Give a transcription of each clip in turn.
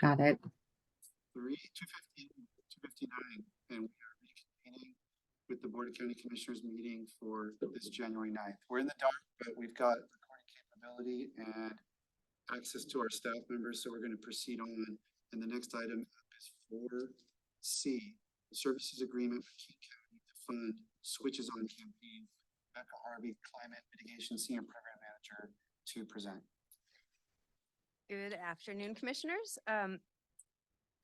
Got it. 259, and we are reconvening with the Board of County Commissioners meeting for this January 9th. We're in the dark, but we've got recording capability and access to our staff members, so we're going to proceed on. And the next item is 4C, the services agreement with King County to fund Switches on campaign. Becca Harvey, Climate Mitigation Senior Program Manager, to present. Good afternoon, Commissioners.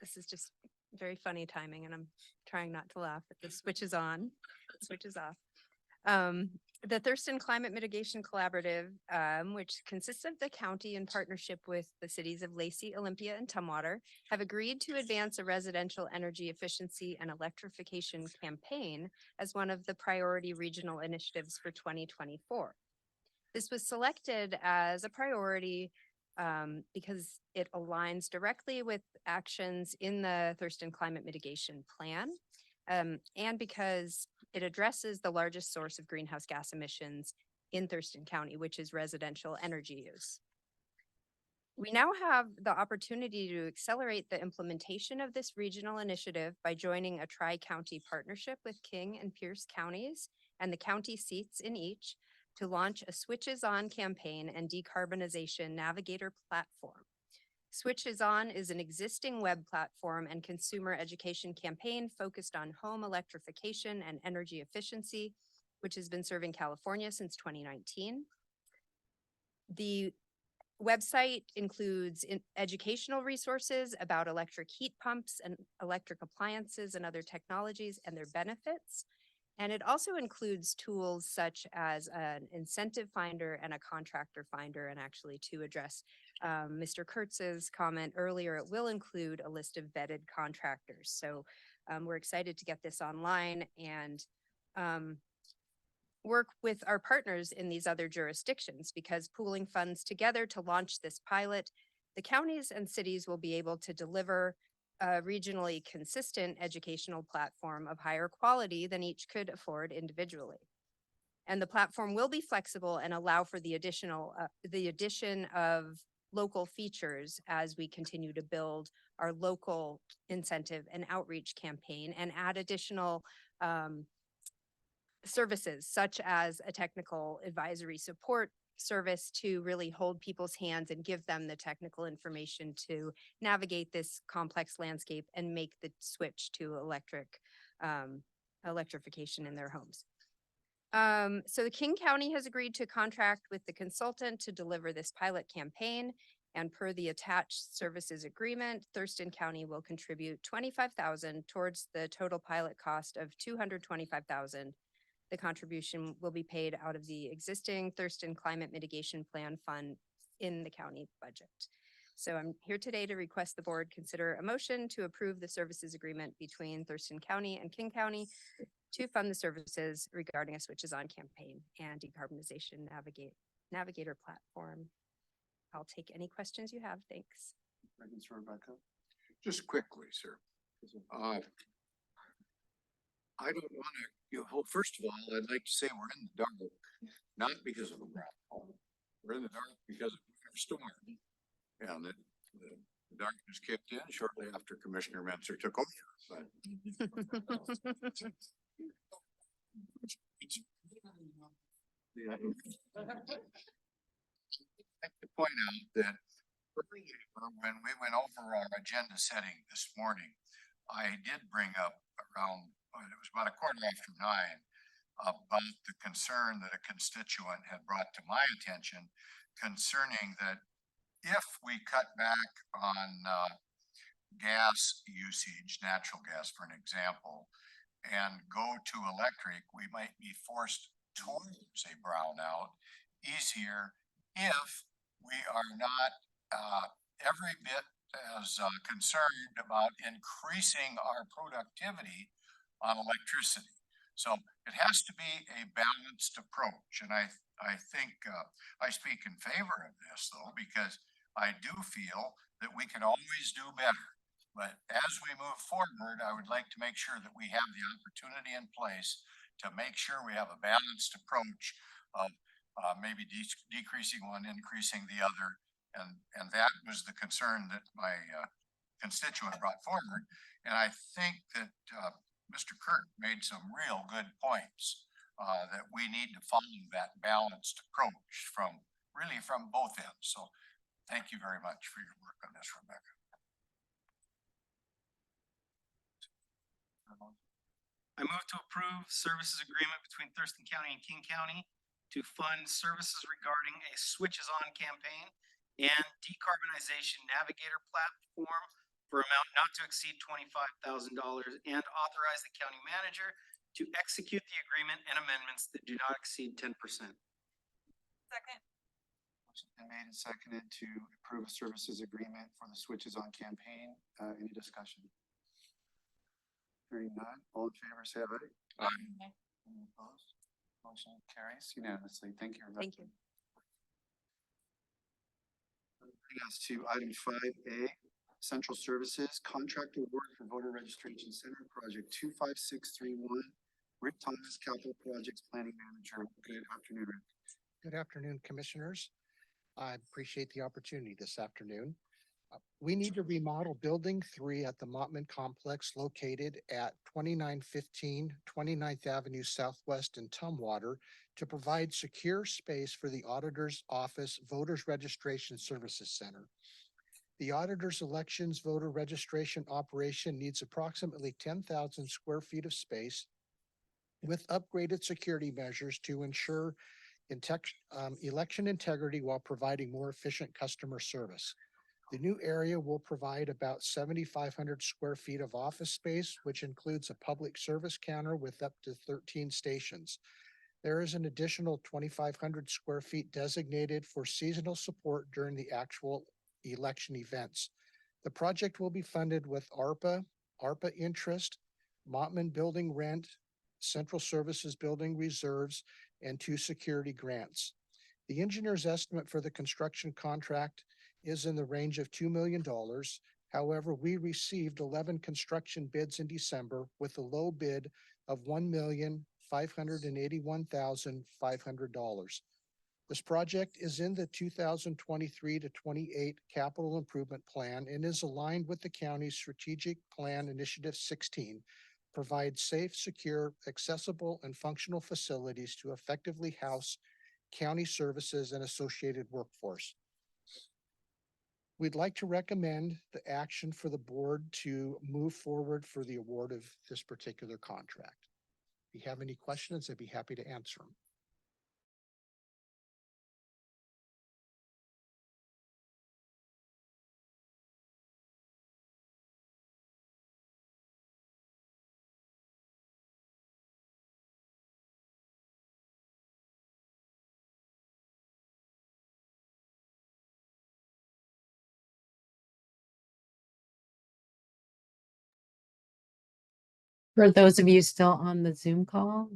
This is just very funny timing, and I'm trying not to laugh at the switch is on, switch is off. The Thurston Climate Mitigation Collaborative, which consists of the county in partnership with the cities of Lacey, Olympia, and Tumwater, have agreed to advance a residential energy efficiency and electrification campaign as one of the priority regional initiatives for 2024. This was selected as a priority because it aligns directly with actions in the Thurston Climate Mitigation Plan, and because it addresses the largest source of greenhouse gas emissions in Thurston County, which is residential energy use. We now have the opportunity to accelerate the implementation of this regional initiative by joining a tri-county partnership with King and Pierce counties and the county seats in each to launch a Switches On campaign and decarbonization navigator platform. Switches On is an existing web platform and consumer education campaign focused on home electrification and energy efficiency, which has been serving California since 2019. The website includes educational resources about electric heat pumps and electric appliances and other technologies and their benefits. And it also includes tools such as an incentive finder and a contractor finder. And actually, to address Mr. Kurtz's comment earlier, it will include a list of vetted contractors. So we're excited to get this online and work with our partners in these other jurisdictions, because pooling funds together to launch this pilot, the counties and cities will be able to deliver a regionally consistent educational platform of higher quality than each could afford individually. And the platform will be flexible and allow for the addition of local features as we continue to build our local incentive and outreach campaign and add additional services such as a technical advisory support service to really hold people's hands and give them the technical information to navigate this complex landscape and make the switch to electrification in their homes. So the King County has agreed to contract with the consultant to deliver this pilot campaign, and per the attached services agreement, Thurston County will contribute $25,000 towards the total pilot cost of $225,000. The contribution will be paid out of the existing Thurston Climate Mitigation Plan fund in the county budget. So I'm here today to request the board consider a motion to approve the services agreement between Thurston County and King County to fund the services regarding a Switches On campaign and decarbonization navigator platform. I'll take any questions you have. Thanks. Rebecca. Just quickly, sir. I don't want to, well, first of all, I'd like to say we're in the dark, not because of a ground. We're in the dark because of a storm. And the darkness kicked in shortly after Commissioner Menzer took over. But I'd like to point out that when we went over our agenda setting this morning, I did bring up around, it was about 9:15, about the concern that a constituent had brought to my attention concerning that if we cut back on gas usage, natural gas for an example, and go to electric, we might be forced towards a brownout easier if we are not every bit as concerned about increasing our productivity on electricity. So it has to be a balanced approach. And I think I speak in favor of this, though, because I do feel that we can always do better. But as we move forward, I would like to make sure that we have the opportunity in place to make sure we have a balanced approach of maybe decreasing one, increasing the other. And that was the concern that my constituent brought forward. And I think that, Mr. Kirk made some real good points, that we need to follow that balanced approach from both ends. So thank you very much for your work on this, Rebecca. I move to approve services agreement between Thurston County and King County to fund services regarding a Switches On campaign and decarbonization navigator platform for amount not to exceed $25,000 and authorize the county manager to execute the agreement and amendments that do not exceed 10%. Second. Motion's been made and seconded to approve a services agreement for the Switches On campaign. Any discussion? Hearing none, all in favor, say aye. Aye. Any opposed? Motion carries unanimously. Thank you, Rebecca. Thank you. Bring us to item 5A, Central Services Contract Award for Voter Registration Center Project 25631. Rick Thomas, Capital Projects Planning Manager. Good afternoon, Rick. Good afternoon, Commissioners. I appreciate the opportunity this afternoon. We need to remodel Building 3 at the Mottman Complex located at 2915 29th Avenue Southwest in Tumwater to provide secure space for the Auditor's Office Voters Registration Services Center. The Auditor's Elections Voter Registration operation needs approximately 10,000 square feet of space with upgraded security measures to ensure election integrity while providing more efficient customer service. The new area will provide about 7,500 square feet of office space, which includes a public service counter with up to 13 stations. There is an additional 2,500 square feet designated for seasonal support during the actual election events. The project will be funded with ARPA interest, Mottman Building rent, Central Services Building reserves, and 2 security grants. The engineer's estimate for the construction contract is in the range of $2 million. However, we received 11 construction bids in December with a low bid of $1,581,500. This project is in the 2023 to 28 capital improvement plan and is aligned with the county's strategic plan initiative 16, provide safe, secure, accessible, and functional facilities to effectively house county services and associated workforce. We'd like to recommend the action for the board to move forward for the award of this particular contract. If you have any questions, I'd be happy to answer them. For those of you still on the Zoom call,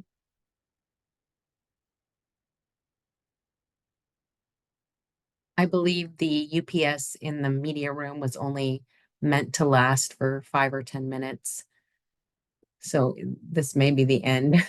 I believe the UPS in the media room was only meant to last for 5 or 10 minutes. So this may be the end.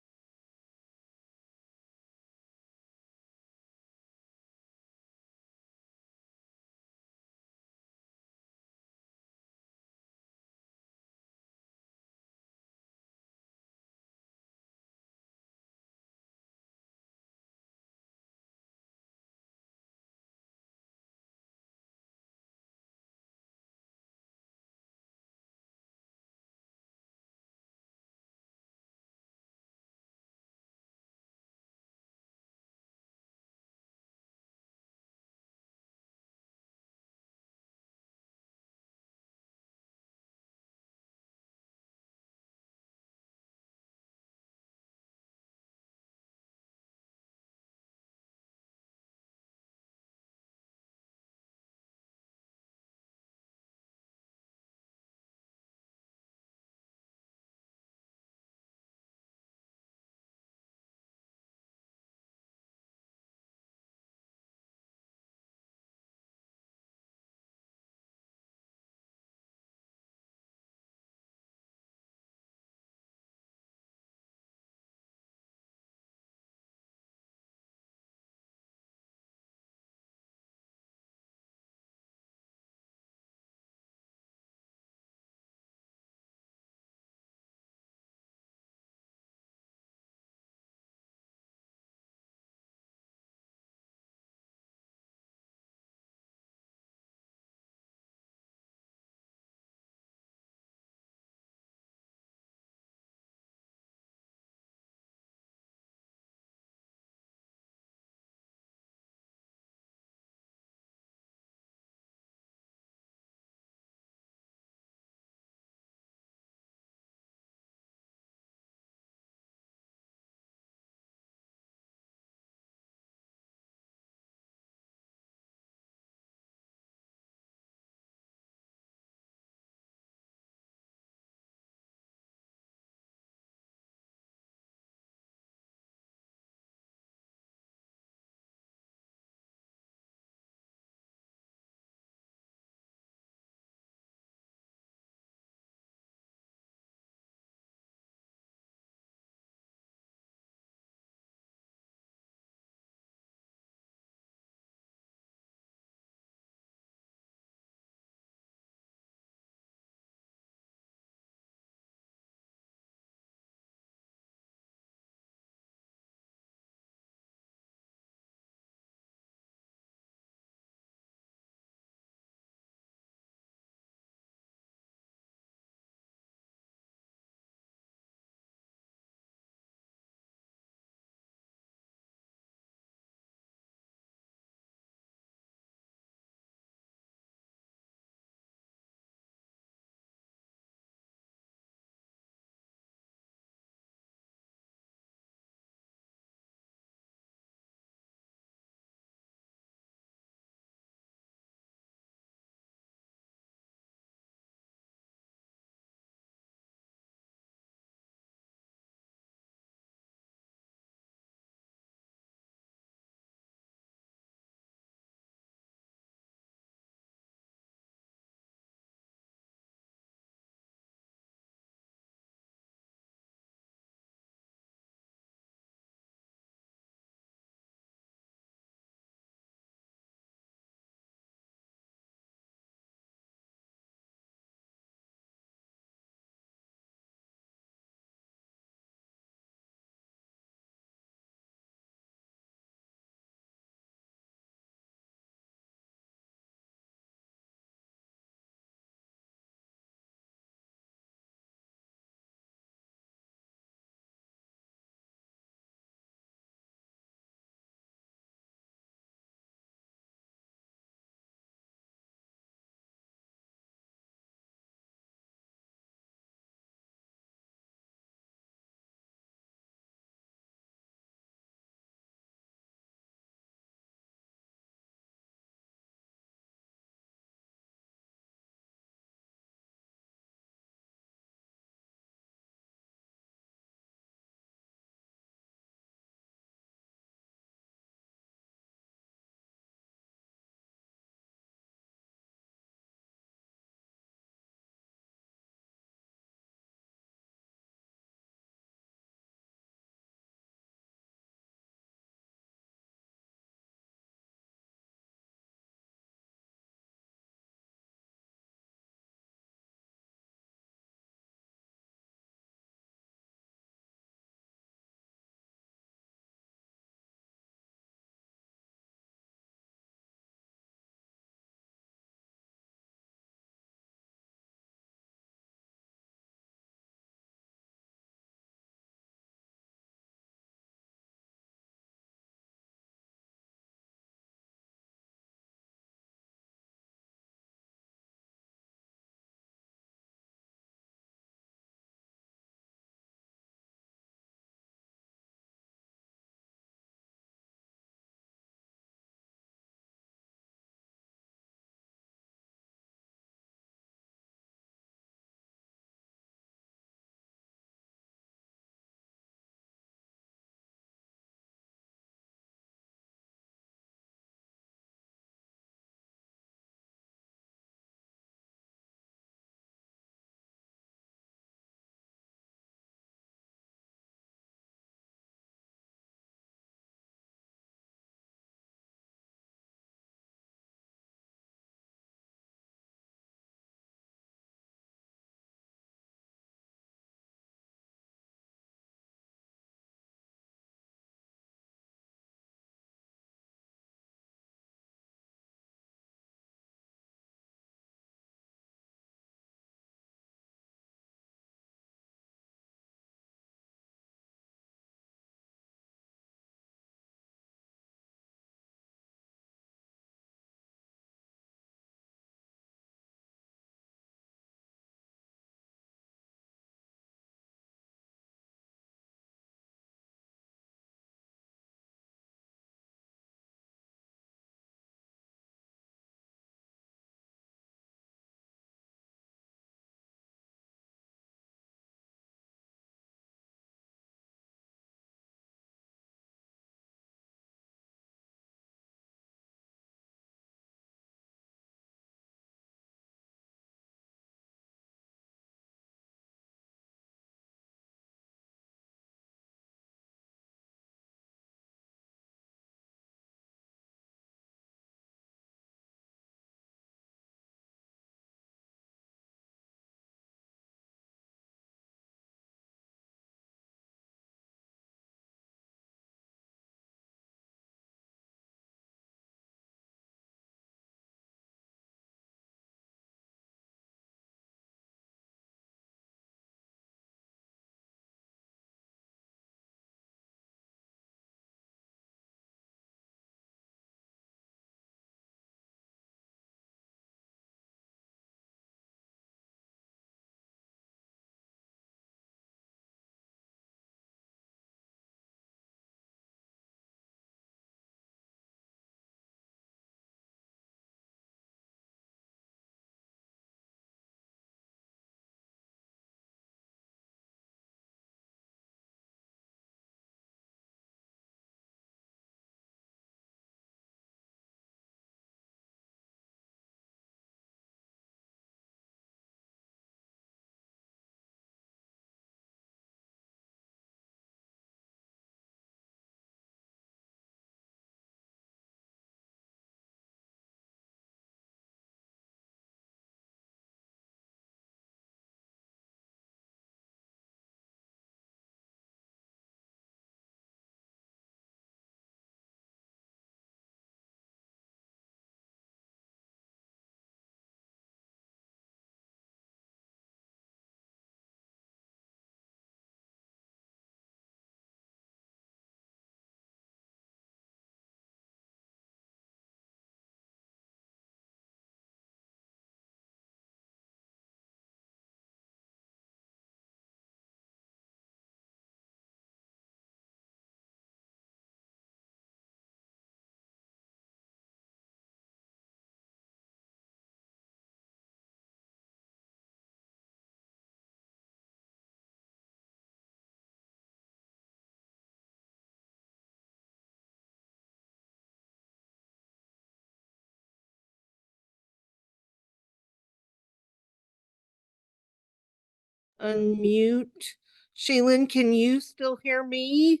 unmute. Shaylin, can you still hear me?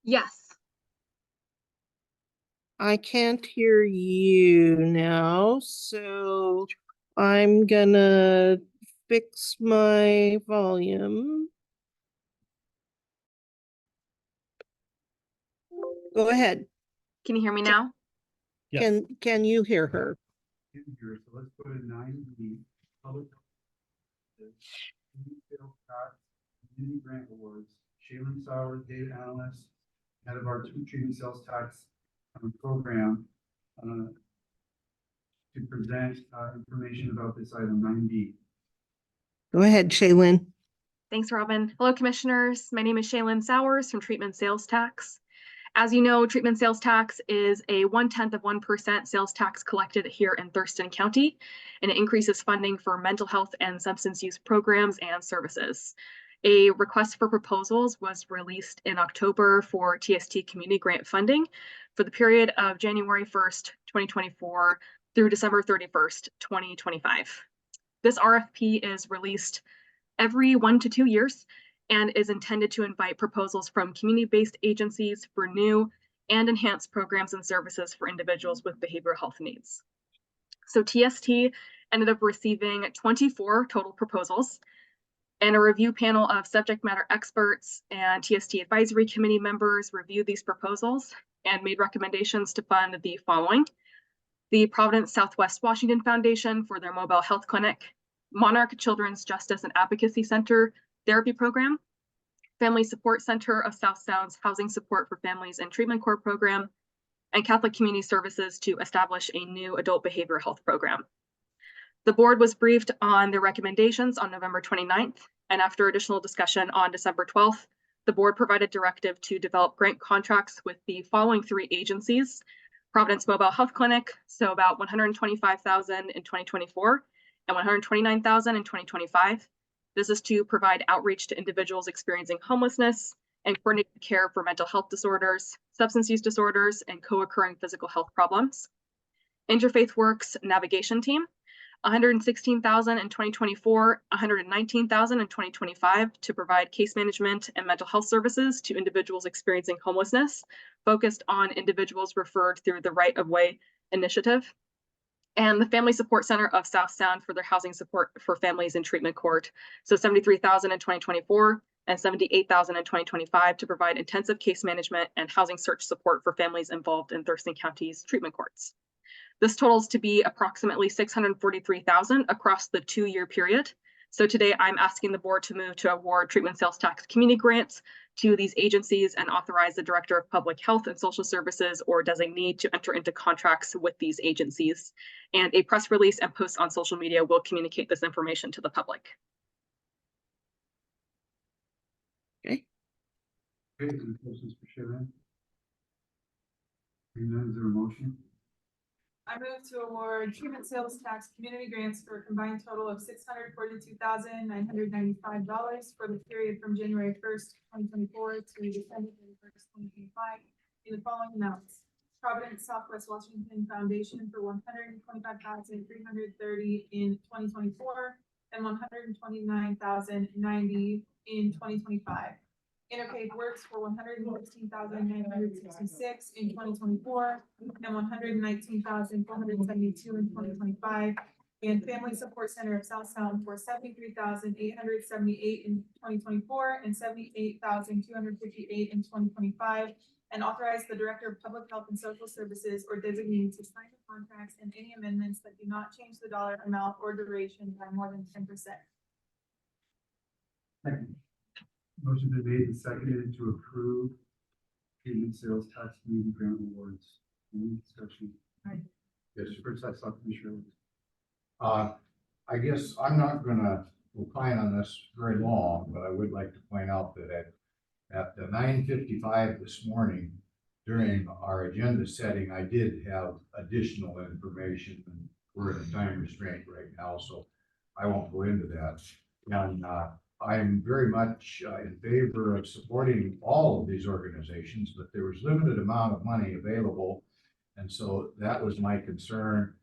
Yes. I can't hear you now, so I'm gonna fix my volume. Go ahead. Can you hear me now? Can you hear her? So let's go to 9B, public. Community grant awards, Shaylin Sauer, data analyst, head of our treatment sales tax program, to present information about this item 9B. Go ahead, Shaylin. Thanks, Robin. Hello, commissioners. My name is Shaylin Sowers from Treatment Sales Tax. As you know, treatment sales tax is a 0.1% sales tax collected here in Thurston County, and it increases funding for mental health and substance use programs and services. A request for proposals was released in October for TST community grant funding for the period of January 1st, 2024 through December 31st, 2025. This RFP is released every 1 to 2 years and is intended to invite proposals from community-based agencies for new and enhanced programs and services for individuals with behavioral health needs. So TST ended up receiving 24 total proposals, and a review panel of subject matter experts and TST advisory committee members reviewed these proposals and made recommendations to fund the following: the Providence Southwest Washington Foundation for their mobile health clinic, Monarch Children's Justice and Advocacy Center therapy program, Family Support Center of South Sound's Housing Support for Families and Treatment Corps program, and Catholic Community Services to establish a new adult behavioral health program. The board was briefed on their recommendations on November 29th, and after additional discussion on December 12th, the board provided directive to develop grant contracts with the following 3 agencies: Providence Mobile Health Clinic, so about $125,000 in 2024 and $129,000 in 2025. This is to provide outreach to individuals experiencing homelessness and coordinated care for mental health disorders, substance use disorders, and co-occurring physical health problems. Interfaith Works Navigation Team, $116,000 in 2024, $119,000 in 2025 to provide case management and mental health services to individuals experiencing homelessness, focused on individuals referred through the Right of Way initiative. And the Family Support Center of South Sound for their housing support for families in treatment court. So $73,000 in 2024 and $78,000 in 2025 to provide intensive case management and housing search support for families involved in Thurston County's treatment courts. This totals to be approximately $643,000 across the 2-year period. So today I'm asking the board to move to award treatment sales tax community grants to these agencies and authorize the Director of Public Health and Social Services or designee to enter into contracts with these agencies. And a press release and post on social media will communicate this information to the public. Okay, any questions for Shaylin? Hearing none, is there a motion? I move to award treatment sales tax community grants for a combined total of $642,995 for the period from January 1st, 2024 to December 31st, 2025 in the following amounts: Providence Southwest Washington Foundation for $125,330 in 2024 and $129,090 in 2025. Interfaith Works for $116,966 in 2024 and $119,472 in 2025. And Family Support Center of South Sound for $73,878 in 2024 and $78,258 in 2025. And authorize the Director of Public Health and Social Services or designee to sign the contracts and any amendments that do not change the dollar amount or duration by more than 10%. Second. Motion been made and seconded to approve treatment sales tax community grant awards. Any discussion? Yes, first I saw Commissioner. I guess I'm not gonna opine on this very long, but I would like to point out that at 9:55 this morning, during our agenda setting, I did have additional information, and we're in a time restraint right now, so I won't go into that. And I'm very much in favor of supporting all of these organizations, but there was limited amount of money available. And so that was my concern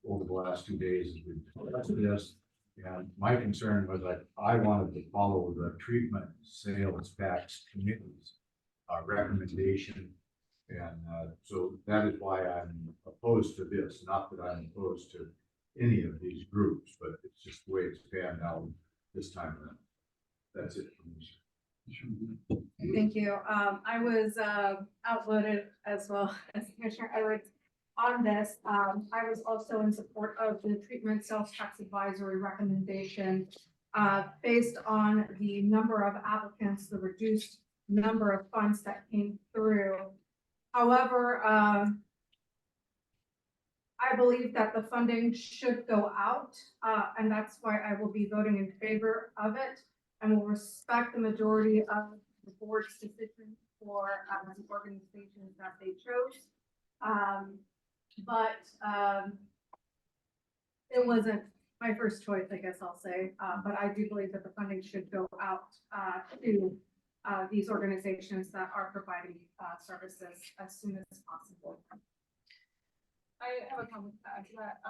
over the last 2 days as we discussed this. And my concern was that I wanted to follow the treatment sales tax committee's recommendation. And so that is why I'm opposed to this, not that I'm opposed to any of these groups, but it's just the way it's panned out this time around. That's it for me. Thank you. I was outvoted as well as Commissioner Edwards on this. I was also in support of the treatment sales tax advisory recommendation based on the number of applicants, the reduced number of funds that came through. However, I believe that the funding should go out, and that's why I will be voting in favor of it, and will respect the majority of the board's decision for the organizations that they chose. It wasn't my first choice, I guess I'll say, but I do believe that the funding should go out to these organizations that are providing services as soon as possible. I have a comment to add to that.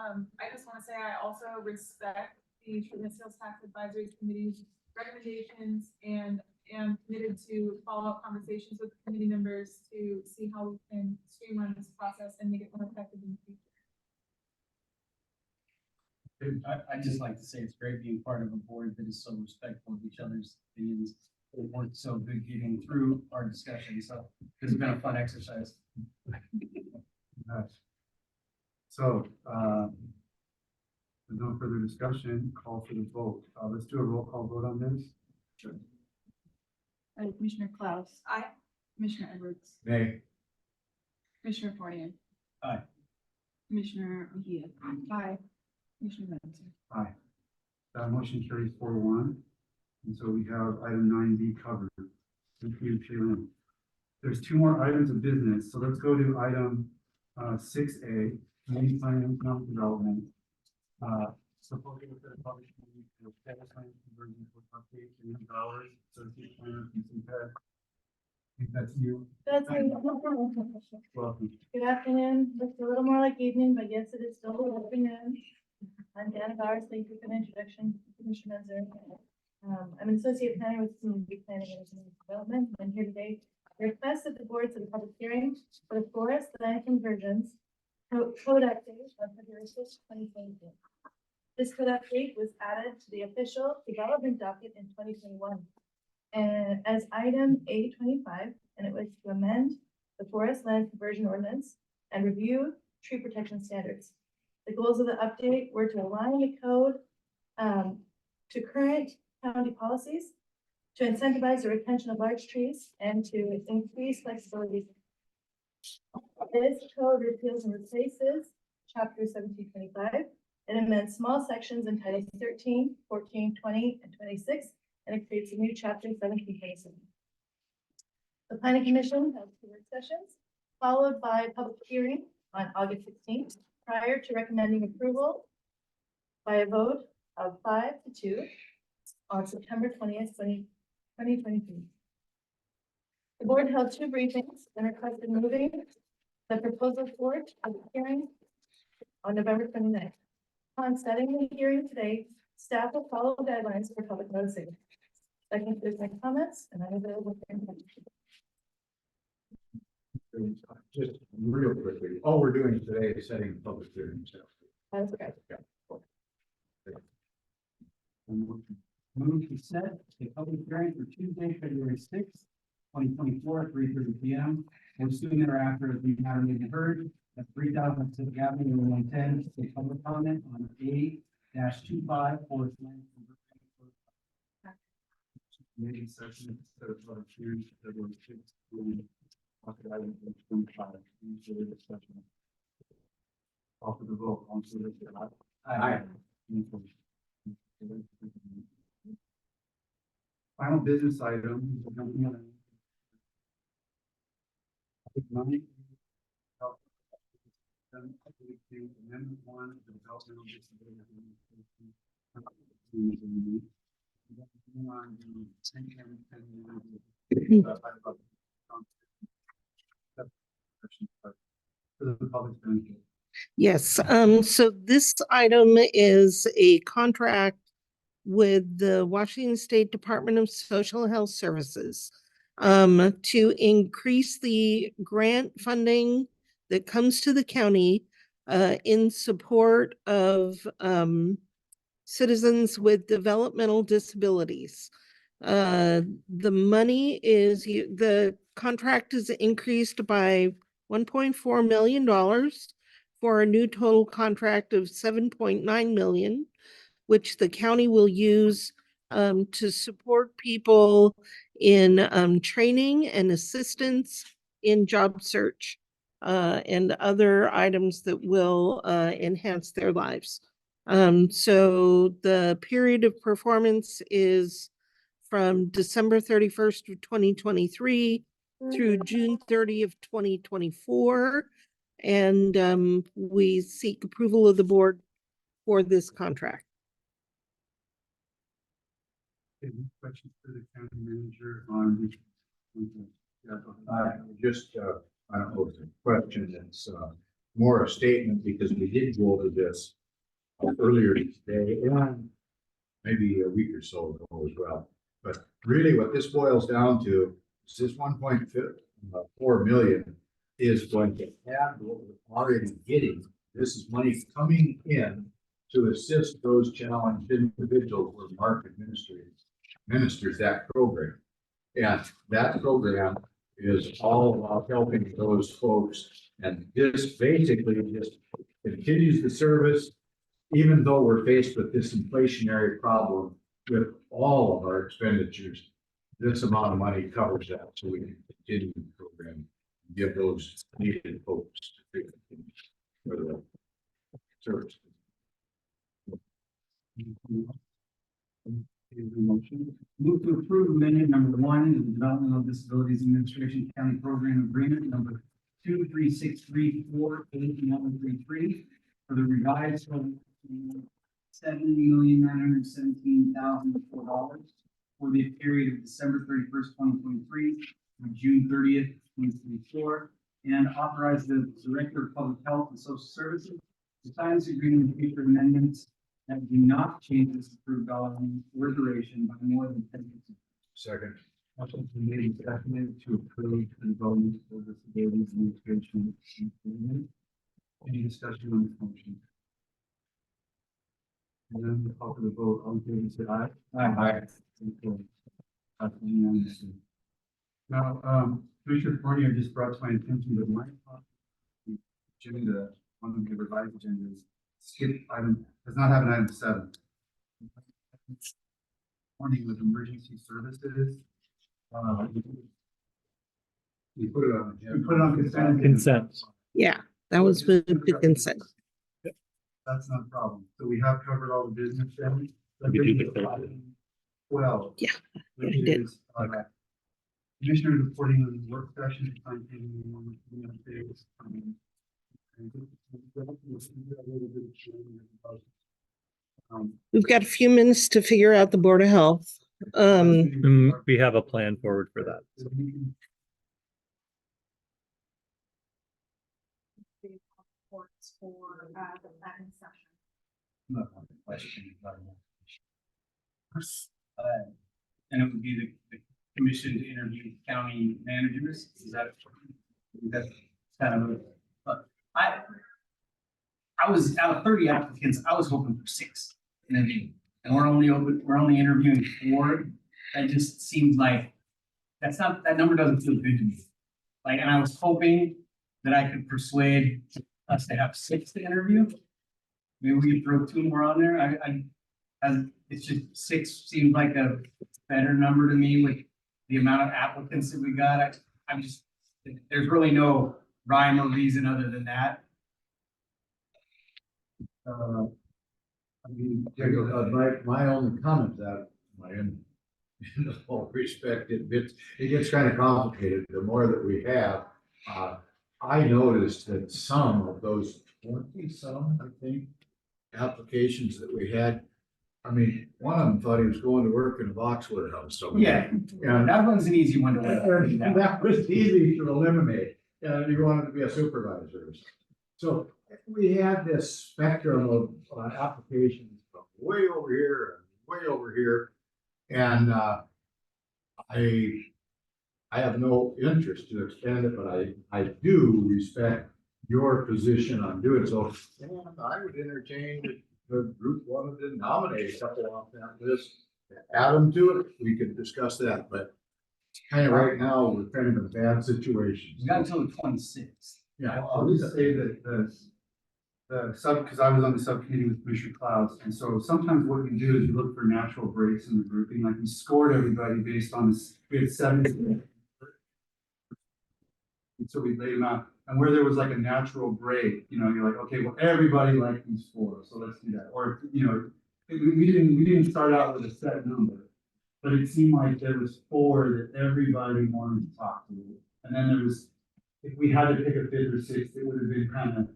I just want to say I also respect the treatment sales tax advisory committee's recommendations and am committed to follow-up conversations with committee members to see how we can streamline this process and make it more effective in the future. I just like to say it's great being part of a board that is so respectful of each other's opinions. It worked so good getting through our discussion, so it's been a fun exercise. Nice. So, with no further discussion, call for the vote. Let's do a roll call vote on this. Sure. Commissioner Klaus. Aye. Commissioner Edwards. Nay. Commissioner Fortier. Aye. Commissioner Mejia. Aye. Commissioner Menzer. Aye. That motion carries 4-1. And so we have item 9B covered. Thank you, Shaylin. There's 2 more items of business. So let's go to item 6A, community planning and economic development. Supporting with the public community for status plan conversion for update $1 million. Associate planner from CPAD. I think that's you. That's me. Welcome. Good afternoon. Looks a little more like evening, but yes, it is still good afternoon. I'm Dana Bowers. Thank you for the introduction, Commissioner Menzer. I'm an associate planner with community planning and economic development. I'm here today to request that the board set a public hearing for the forest land conversions code update on February 6, 2022. This code update was added to the official development docket in 2021 and as item A25, and it was to amend the forest land conversion ordinance and review tree protection standards. The goals of the update were to align the code to current county policies, to incentivize the retention of large trees, and to increase flexibility. This code repeals and replaces chapter 1725 and amends small sections in titles 13, 14, 20, and 26, and it creates a new chapter 1727. The Planning Commission held 2 work sessions, followed by a public hearing on August 16th, prior to recommending approval by a vote of 5-2 on September 20th, 2023. The board held 2 briefings and requested moving the proposal forward to the hearing on November 29th. Upon setting the hearing today, staff will follow guidelines for public noticing. That concludes my comments, and I'm available for any questions. Just real quickly, all we're doing today is setting the public hearing. That's okay. Move to set a public hearing for Tuesday, February 6th, 2024 at 3:30 p.m. or soon thereafter if the matter may be heard at 3000 Pacific Avenue, 110, a public comment on A-25 forest land. Meeting session instead of public hearing, February 6th. Item 25, usually discussion. Call for the vote. On to the Aye. Final business item. Amendment 1 of the developmental disability. For the public's benefit. Yes, so this item is a contract with the Washington State Department of Social Health Services to increase the grant funding that comes to the county in support of citizens with developmental disabilities. The money is, the contract is increased by $1.4 million for a new total contract of $7.9 million, which the county will use to support people in training and assistance in job search and other items that will enhance their lives. So the period of performance is from December 31st of 2023 through June 30th of 2024. And we seek approval of the board for this contract. Any questions for the county manager on? Yeah, go ahead. I don't know if it's a question, it's more a statement because we did go over this earlier today and maybe a week or so ago as well. But really what this boils down to is this 1.4 million is going to add what we're already getting. This is money coming in to assist those challenged individuals where Mark administers that program. And that program is all about helping those folks. And this basically just continues the service, even though we're faced with this inflationary problem with all of our expenditures. This amount of money covers that, so we can continue the program, and give those needed folks for the service. Motion. Move to approve amendment number 1 in the Developmental Disabilities Administration County Program Agreement number 236348133 for the revised $70,917,004 for the period of December 31st, 2023 through June 30th, 2024, and authorize the Director of Public Health and Social Services to sign this agreement with future amendments that do not change this approved dollar amount or duration by more than 10%. Second. Motion been made and seconded to approve the Development of Disabilities Administration agreement. Any discussion on this motion? And then we'll call for the vote. All in favor, say aye. Aye. That's unanimous. Now, Commissioner Fournier just brought to my attention that my agenda, one of the revised agendas, skip item, does not have an item 7. Morning with emergency services. We put it on. We put it on consent. Yeah, that was moved to consent. That's not a problem. So we have covered all the business then. Well. Yeah, Which I did. is, Commissioners reporting on the work session. We've got a few minutes to figure out the Board of Health. We have a plan forward for that. Reports for the planning session. And it would be the commission to interview county managers. Is that that's kind of I was out of 30 applicants, I was hoping for 6 interviewing. And we're only interviewing 4. That just seems like that number doesn't feel good to me. Like, and I was hoping that I could persuade us to have 6 to interview. Maybe we could throw 2 more on there. It's just 6 seems like a better number to me with the amount of applicants that we got. There's really no rhyme or reason other than that. My only comment that, in all respect, it gets kind of complicated. The more that we have, I noticed that some of those 20-some, I think, applications that we had, I mean, one of them thought he was going to work in a box warehouse somewhere. Yeah, that one's an easy one to eliminate. That was easy to eliminate. You wanted to be a supervisor or something. So we had this spectrum of applications from way over here way over here. And, I have no interest to expand it, but I do respect your position on doing so. And I would entertain if the group wanted to nominate a couple off that list, add them to it, we could discuss that, but kind of right now, we're kind of in a bad situation. We got until the 26th. Yeah. I'll just say that because I was on the subcommittee with Commissioner Klaus, and so sometimes what we do is we look for natural breaks in the grouping, like we scored everybody based on this, we had 7. And so we laid them out, and where there was like a natural break, you know, you're like, okay, well, everybody liked these 4, so let's do that. Or, you know, we didn't start out with a set number, but it seemed like there was 4 that everybody wanted to talk to. And then there was, if we had to pick a 5th or 6th, it would have been kind of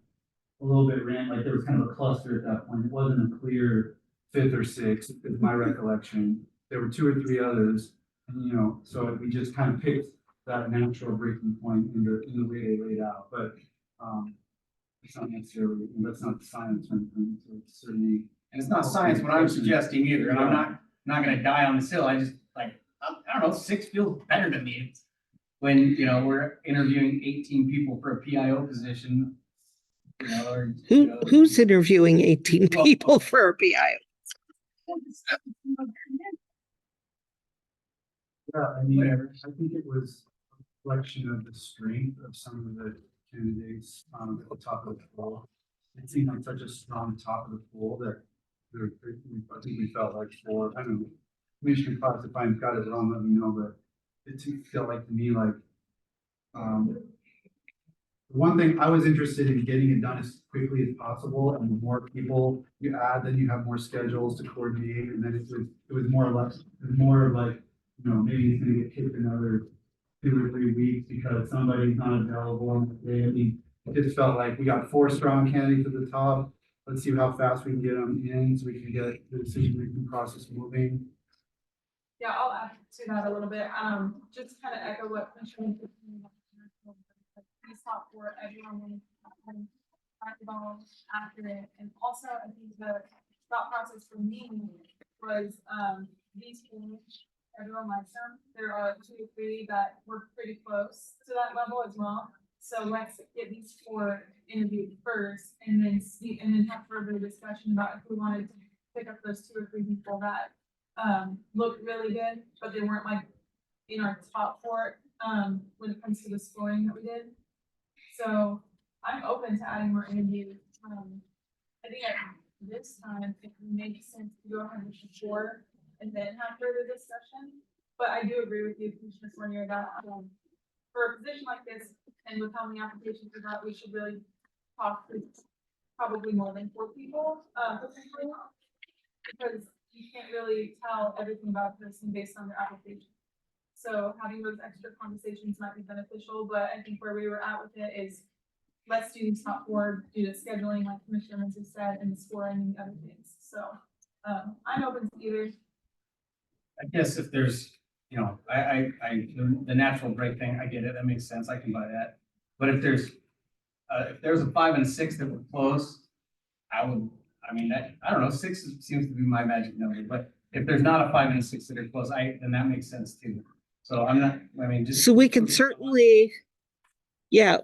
a little bit like there was kind of a cluster at that point. It wasn't a clear 5th or 6th, is my recollection. There were 2 or 3 others, and you know, so we just kind of picked that natural breaking point in the way they laid out, but it's not necessarily, that's not the science or anything, so it's certainly. And it's not science what I'm suggesting either, and I'm not gonna die on this hill, I just like, I don't know, 6 feels better to me. When, you know, we're interviewing 18 people for a PIO position, you know, or. Who's interviewing 18 people for a PIO? Yeah, I mean, I think it was a reflection of the strength of some of the candidates at the top of the pool. It seemed like such a strong top of the pool that I think we felt like I don't know, Commissioner Fox, if I've got it wrong, let me know, but it felt like to me like, one thing I was interested in getting it done as quickly as possible, and the more people you add, then you have more schedules to coordinate, and then it was more or less, it was more of like, you know, maybe it's gonna get kicked another 2 or 3 weeks because somebody's not available on the day. I mean, it just felt like we got 4 strong candidates at the top. Let's see how fast we can get them in so we can get the decision-making process moving. Yeah, I'll add to that a little bit. Just kind of echo what Commissioner. These top 4, everyone was accurate, and also I think the thought process for me was these 4, everyone likes them. There are 2 or 3 that were pretty close to that level as well. So let's get these 4 interviewed first, and then have further discussion about if we wanted to pick up those 2 or 3 people that looked really good, but they weren't like in our top 4 when it comes to the scoring that we did. So I'm open to adding more interviews. I think at this time it makes sense to go ahead with 4 and then have further discussion. But I do agree with you, Commissioner Fournier, that for a position like this and with how many applications we got, we should really talk to probably more than 4 people, potentially, because you can't really tell everything about a person based on their application. So having those extra conversations might be beneficial, but I think where we were at with it is let's do these top 4, do the scheduling like Commissioner Lindsay said, and the scoring and the other things. So I'm open to either. I guess if there's, you know, the natural break thing, I get it, that makes sense, I can buy that. But if there's a 5 and 6 that were close, I don't know, 6 seems to be my magic number, but if there's not a 5 and a 6 that are close, then that makes sense too. So just. So we can certainly,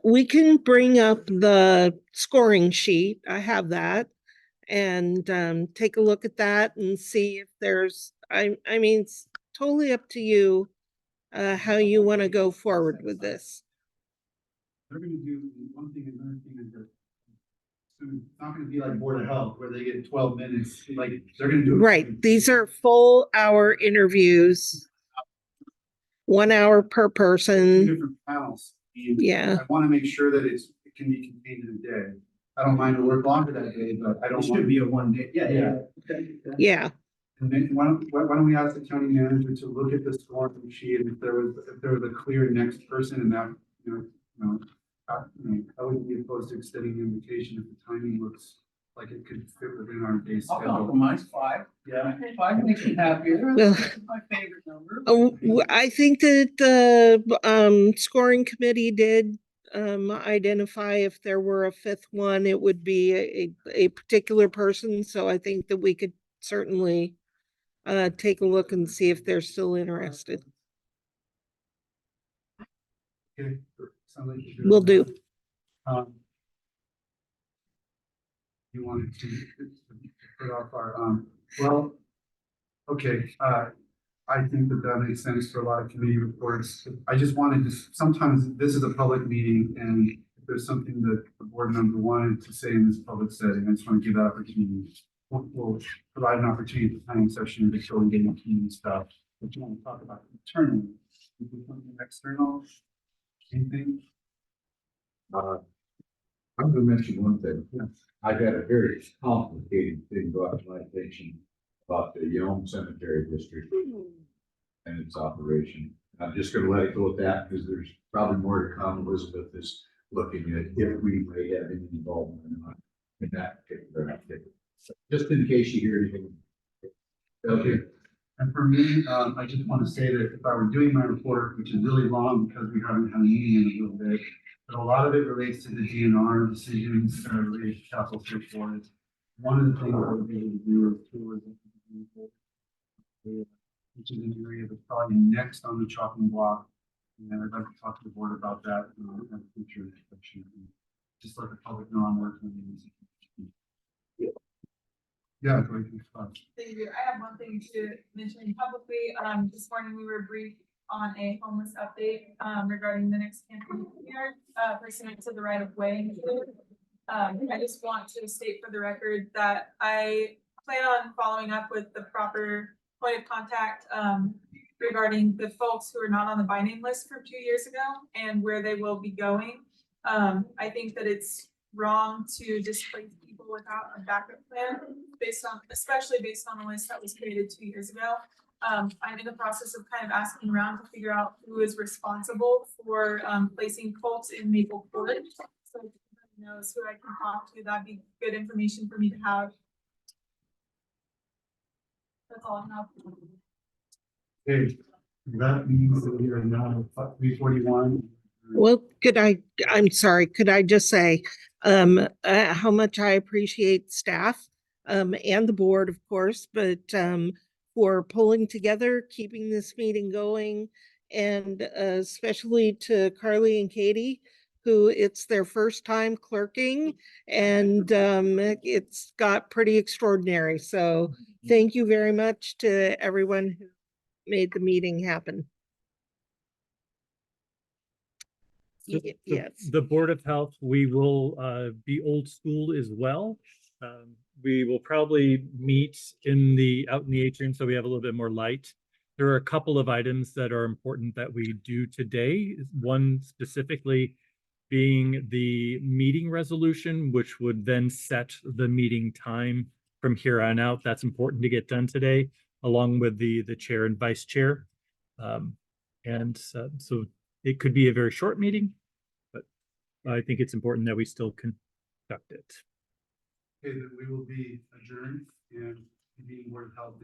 we can bring up the scoring sheet. I have that. And take a look at that and see if there's, I mean, it's totally up to you how you want to go forward with this. They're gonna do one thing, and another thing is that it's not gonna be like Board of Health where they get 12 minutes, like they're gonna do. Right, these are full hour interviews. 1 hour per 2 person. different panels. And Yeah. I wanna make sure that it can be contained in a day. I don't mind to work longer that day, but I don't. It should be a 1 day. Yeah. And then why don't we ask the county manager to look at the scoring sheet, and if there was a clear next person in that, I wouldn't be opposed to extending the invitation if the timing looks like it could fit within our day I'll schedule. compromise 5. Yeah. 5 makes me happier. Well, That's my favorite number. I think that the scoring committee did identify if there were a 5th one, it would be a particular person. So I think that we could certainly take a look and see if they're still interested. Okay. Sounds like you Will do. You wanted to put off our, well, okay, I think that that makes sense for a lot of committee reports. I just wanted to, sometimes this is a public meeting and if there's something that the board member wanted to say in this public setting, I just want to give that opportunity. We'll provide an opportunity at the planning session to show and get community stuff, but you want to talk about internally. Is there something external? Anything? I'm gonna mention one thing. I've had a very complicated thing brought to my attention about the Yelm Cemetery District and its operation. I'm just gonna let it go at that because there's probably more to come. Elizabeth is looking at if we may have any involvement or not in that particular activity. So just in case you hear anything. Okay. And for me, I just want to say that if I were doing my report, which is really long because we haven't had a meeting in a little bit, but a lot of it relates to the DNR decisions related to capital search warrants. One of the things I would be able to do is tours, which is an area that's probably next on the chopping block. And I'd like to talk to the board about that in the future section. Just let the public know I'm working on these. Yeah, go ahead. Thank you. I have one thing to mention publicly. This morning we were briefed on a homeless update, regarding the next campaign here, pursuant to the right of way. I just want to state for the record that I plan on following up with the proper point of contact, regarding the folks who are not on the by name list from 2 years ago and where they will be going. I think that it's wrong to displace people without a backup plan especially based on a list that was created 2 years ago. I'm in the process of kind of asking around to figure out who is responsible for placing folks in Maple Court. So if anybody knows who I can talk to, that'd be good information for me to have. That's all I have. Okay, that means that we are now at 3:41. Well, I'm sorry, could I just say, how much I appreciate staff, and the board, of course, but, for pulling together, keeping this meeting going, and especially to Carly and Katie, who it's their first time clerking, and, it's got pretty extraordinary. So thank you very much to everyone who made the meeting happen. Yes. The Board of Health, we will be old school as well. We will probably meet out in the atrium, so we have a little bit more light. There are a couple of items that are important that we do today. One specifically being the meeting resolution, which would then set the meeting time from here on out. That's important to get done today, along with the chair and vice chair. So it could be a very short meeting, but I think it's important that we still conduct it. Okay, then we will be adjourned and the meeting Board of Health.